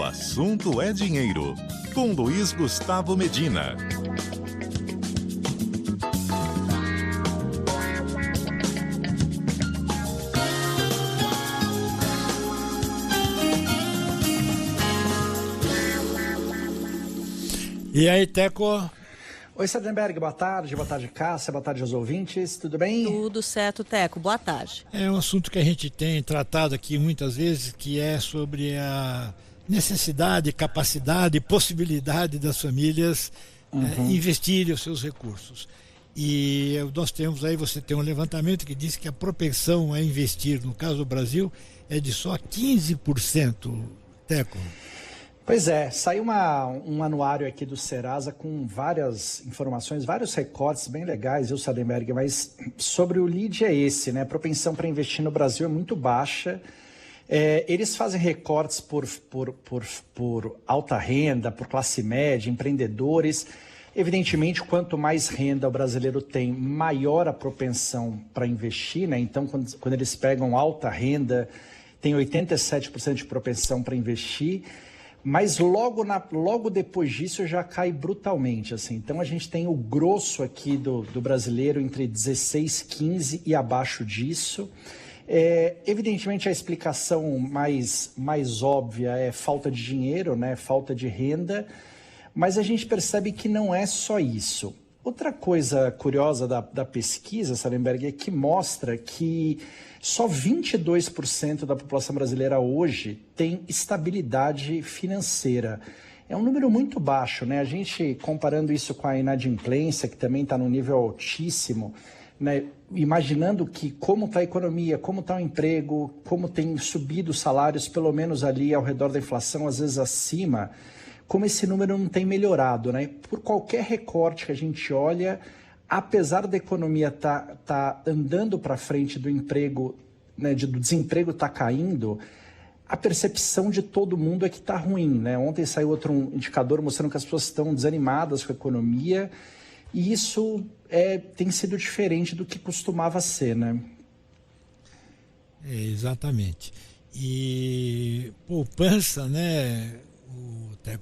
O assunto é dinheiro, com Luiz Gustavo Medina. E aí, Teco? Oi, Sardenberg, boa tarde, Cássia, boa tarde aos ouvintes, tudo bem? Tudo certo, Teco, boa tarde. É um assunto que a gente tem tratado aqui muitas vezes, que é sobre a necessidade, capacidade e possibilidade das famílias investirem os seus recursos. E nós temos aí, você tem um levantamento que diz que a propensão a investir, no caso do Brasil, é de só 15%, Teco. Pois é, saiu um anuário aqui do Serasa com várias informações, vários recortes bem legais, viu, Sardenberg? Mas sobre o lead é esse, né? A propensão para investir no Brasil é muito baixa. Eles fazem recortes por alta renda, por classe média, empreendedores. Evidentemente, quanto mais renda o brasileiro tem, maior a propensão para investir, né? Então, quando eles pegam alta renda, tem 87% de propensão para investir. Mas logo depois disso já cai brutalmente, assim. Então a gente tem o grosso aqui do brasileiro entre 16, 15 e abaixo disso. Evidentemente a explicação mais óbvia é falta de dinheiro, né? Falta de renda, mas a gente percebe que não é só isso. Outra coisa curiosa da pesquisa, Sardenberg, é que mostra que só 22% da população brasileira hoje tem estabilidade financeira. É um número muito baixo, né? A gente, comparando isso com a inadimplência, que também está num nível altíssimo, né? Imaginando que como está a economia, como está o emprego, como tem subido os salários, pelo menos ali ao redor da inflação, às vezes acima, como esse número não tem melhorado, né? Por qualquer recorte que a gente olha, apesar da economia tá andando para frente do emprego, né, do desemprego tá caindo, a percepção de todo mundo é que tá ruim, né? Ontem saiu outro indicador mostrando que as pessoas estão desanimadas com a economia e isso tem sido diferente do que costumava ser, né? Exatamente. E poupança, né?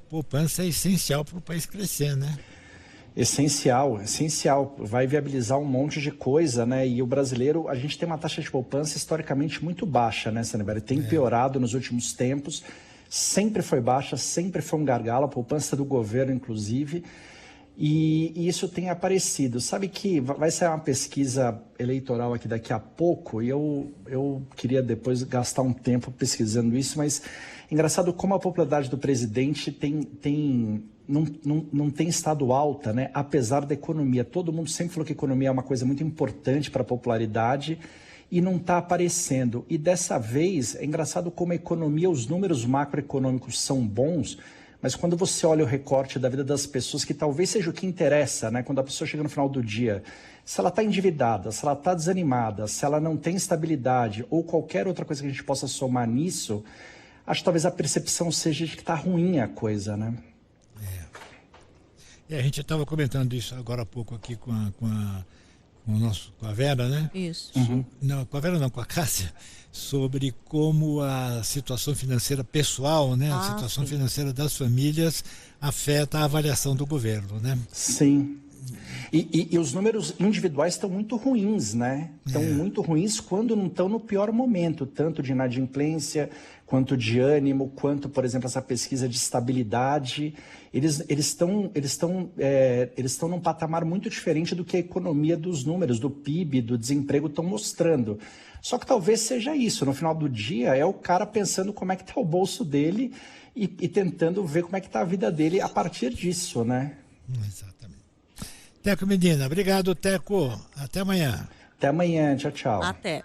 Poupança é essencial para o país crescer, né? Essencial. Vai viabilizar um monte de coisa, né? E o brasileiro, a gente tem uma taxa de poupança historicamente muito baixa, né, Sardenberg? Tem piorado nos últimos tempos, sempre foi baixa, sempre foi um gargalo, a poupança do governo, inclusive, e isso tem aparecido. Sabe que vai sair uma pesquisa eleitoral aqui daqui a pouco, e eu queria depois gastar um tempo pesquisando isso, mas engraçado como a popularidade do presidente não tem estado alta, né? Apesar da economia. Todo mundo sempre falou que a economia é uma coisa muito importante para a popularidade e não está aparecendo. E dessa vez, é engraçado como a economia, os números macroeconômicos são bons, mas quando você olha o recorte da vida das pessoas, que talvez seja o que interessa, né? Quando a pessoa chega no final do dia, se ela está endividada, se ela está desanimada, se ela não tem estabilidade ou qualquer outra coisa que a gente possa somar nisso, acho que talvez a percepção seja de que está ruim a coisa, né? A gente estava comentando isso agora há pouco aqui com a Vera, né? Isso. Não, com a Vera não, com a Cássia, sobre como a situação financeira pessoal, né? A situação financeira das famílias afeta a avaliação do governo, né? Sim. E os números individuais estão muito ruins, né? Estão muito ruins quando não estão no pior momento, tanto de inadimplência, quanto de ânimo, quanto, por exemplo, essa pesquisa de estabilidade. Eles estão num patamar muito diferente do que a economia dos números, do PIB, do desemprego estão mostrando. Só que talvez seja isso, no final do dia é o cara pensando como é que está o bolso dele e tentando ver como é que está a vida dele a partir disso, né? Exatamente. Teco Medina, obrigado, Teco. Até amanhã. Até amanhã, tchau, tchau. Até.